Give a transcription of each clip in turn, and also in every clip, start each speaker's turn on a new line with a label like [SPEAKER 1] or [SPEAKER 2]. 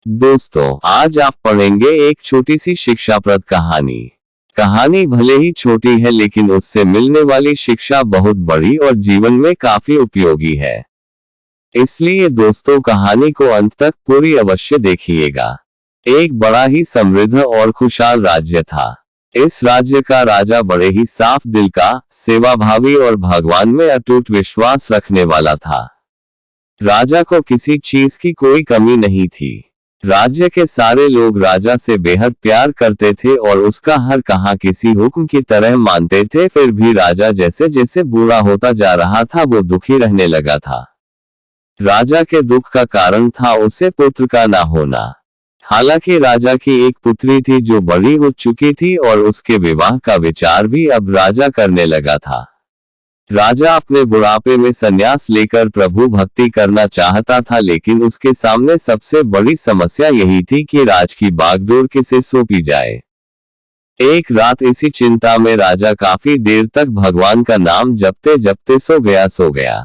[SPEAKER 1] दोस्तों, आज आप पढ़ेंगे एक छोटी सी शिक्षाप्रद कहानी। कहानी भले ही छोटी है लेकिन उससे मिलने वाली शिक्षा बहुत बड़ी और जीवन में काफी उपयोगी है। इसलिए दोस्तों, कहानी को अंत तक पूरी अवश्य देखिएगा। एक बड़ा ही समृद्ध और खुशहाल राज्य था। इस राज्य का राजा बड़े ही साफ दिल का, सेवाभावी और भगवान में अटूट विश्वास रखने वाला था। राजा को किसी चीज की कोई कमी नहीं थी। राज्य के सारे लोग राजा से बेहद प्यार करते थे और उसका हर कहा किसी हुक्म की तरह मानते थे। फिर भी राजा जैसे जैसे बूढ़ा होता जा रहा था वो दुखी रहने लगा था। राजा के दुख का कारण था उसे पुत्र का ना होना। हालांकि राजा की एक पुत्री थी जो बड़ी हो चुकी थी और उसके विवाह का विचार भी अब राजा करने लगा था। राजा अपने बुढ़ापे में संन्यास लेकर प्रभु भक्ति करना चाहता था, लेकिन उसके सामने सबसे बड़ी समस्या यही थी कि राज की बागडोर किसे सौंपी जाए। एक रात इसी चिंता में राजा काफी देर तक भगवान का नाम जपते जपते सो गया।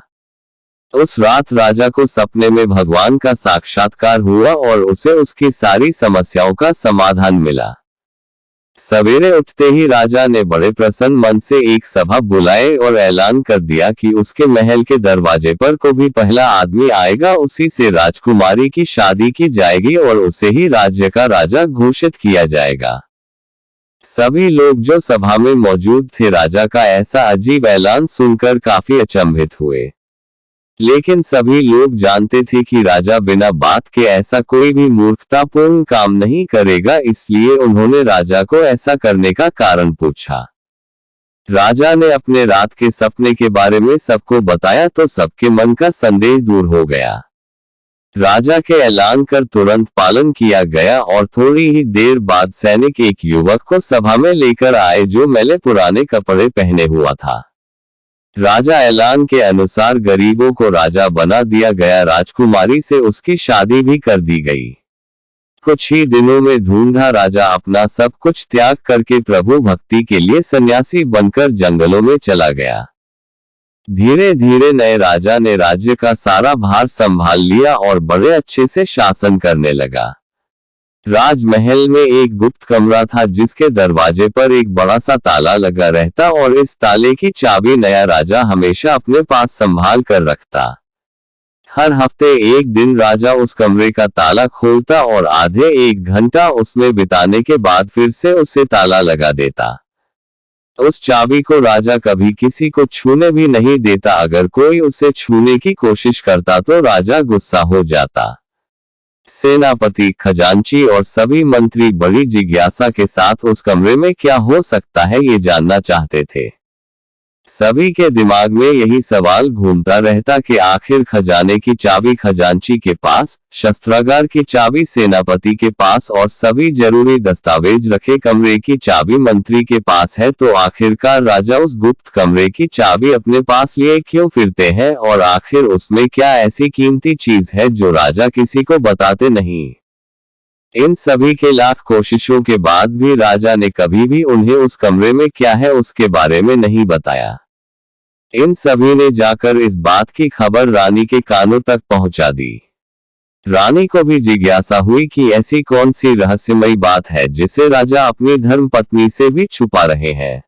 [SPEAKER 1] उस रात राजा को सपने में भगवान का साक्षात्कार हुआ और उसे उसकी सारी समस्याओं का समाधान मिला। सवेरे उठते ही राजा ने बड़े प्रसन्न मन से एक सभा बुलाए और ऐलान कर दिया कि उसके महल के दरवाजे पर को भी पहला आदमी आएगा उसी से राजकुमारी की शादी की जाएगी और उसे ही राज्य का राजा घोषित किया जाएगा। सभी लोग जो सभा में मौजूद थे राजा का ऐसा अजीब ऐलान सुनकर काफी अचंभित हुए। लेकिन सभी लोग जानते थे कि राजा बिना बात के ऐसा कोई भी मूर्खतापूर्ण काम नहीं करेगा, इसलिए उन्होंने राजा को ऐसा करने का कारण पूछा। राजा ने अपने रात के सपने के बारे में सबको बताया तो सबके मन का संदेह दूर हो गया। राजा के ऐलान कर तुरंत पालन किया गया और थोड़ी ही देर बाद सैनिक एक युवक को सभा में लेकर आए जो मैले पुराने कपड़े पहने हुआ था। राजा ऐलान के अनुसार गरीबों को राजा बना दिया गया, राजकुमारी से उसकी शादी भी कर दी गई। कुछ ही दिनों में ढूंढा राजा अपना सब कुछ त्याग करके प्रभु भक्ति के लिए सन्यासी बनकर जंगलों में चला गया। धीरे धीरे नए राजा ने राज्य का सारा भार संभाल लिया और बड़े अच्छे से शासन करने लगा। राजमहल में एक गुप्त कमरा था जिसके दरवाजे पर एक बड़ा सा ताला लगा रहता और इस ताले की चाबी नया राजा हमेशा अपने पास संभाल कर रखता। हर हफ्ते एक दिन राजा उस कमरे का ताला खोलता और आधे एक घंटा उसमें बिताने के बाद फिर से उसे ताला लगा देता। उस चाबी को राजा कभी किसी को छूने भी नहीं देता। अगर कोई उसे छूने की कोशिश करता तो राजा गुस्सा हो जाता। सेनापति, खजांची और सभी मंत्री बड़ी जिज्ञासा के साथ उस कमरे में क्या हो सकता है ये जानना चाहते थे। सभी के दिमाग में यही सवाल घूमता रहता कि आखिर खजाने की चाबी खजांची के पास, शस्त्रागार की चाबी सेनापति के पास और सभी जरूरी दस्तावेज रखे कमरे की चाबी मंत्री के पास है, तो आखिरकार राजा उस गुप्त कमरे की चाबी अपने पास लिए क्यों फिरते हैं और आखिर उसमें क्या ऐसी कीमती चीज है जो राजा किसी को बताते नहीं। इन सभी के लाख कोशिशों के बाद भी राजा ने कभी भी उन्हें उस कमरे में क्या है उसके बारे में नहीं बताया। इन सभी ने जाकर इस बात की खबर रानी के कानों तक पहुंचा दी। रानी को भी जिज्ञासा हुई कि ऐसी कौन सी रहस्यमयी बात है जिसे राजा अपनी धर्मपत्नी से भी छुपा रहे हैं।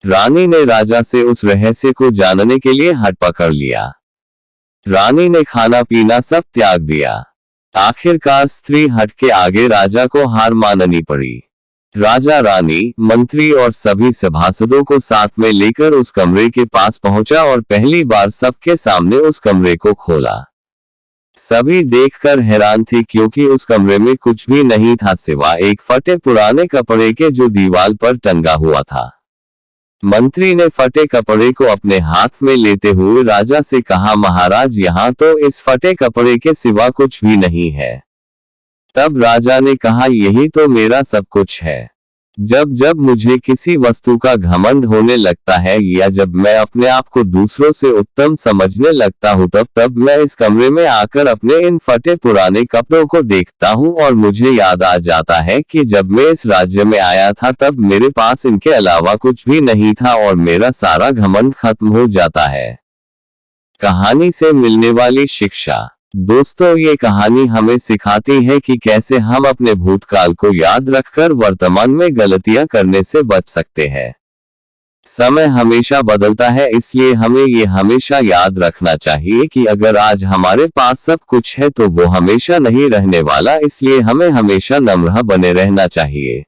[SPEAKER 1] रानी ने राजा से उस रहस्य को जानने के लिए हट पकड़ लिया। रानी ने खाना पीना सब त्याग दिया। आखिरकार स्त्री हट के आगे राजा को हार माननी पड़ी। राजा रानी, मंत्री और सभी सभासदों को साथ में लेकर उस कमरे के पास पहुंचा और पहली बार सबके सामने उस कमरे को खोला। सभी देखकर हैरान थे क्योंकि उस कमरे में कुछ भी नहीं था सिवाय एक फटे पुराने कपड़े के जो दीवार पर टंगा हुआ था। मंत्री ने फटे कपड़े को अपने हाथ में लेते हुए राजा से कहा, महाराज, यहाँ तो इस फटे कपड़े के सिवा कुछ भी नहीं है। तब राजा ने कहा, यही तो मेरा सब कुछ है। जब जब मुझे किसी वस्तु का घमंड होने लगता है या जब मैं अपने आप को दूसरों से उत्तम समझने लगता हूँ तब मैं इस कमरे में आकर अपने इन फटे पुराने कपड़ों को देखता हूँ और मुझे याद आ जाता है कि जब मैं इस राज्य में आया था तब मेरे पास इनके अलावा कुछ भी नहीं था और मेरा सारा घमंड खत्म हो जाता है। कहानी से मिलने वाली शिक्षा। दोस्तों, ये कहानी हमें सिखाती है कि कैसे हम अपने भूतकाल को याद रखकर वर्तमान में गलतियां करने से बच सकते हैं। समय हमेशा बदलता है, इसलिए हमें ये हमेशा याद रखना चाहिए कि अगर आज हमारे पास सब कुछ है तो वो हमेशा नहीं रहने वाला, इसलिए हमें हमेशा नम्र बने रहना चाहिए।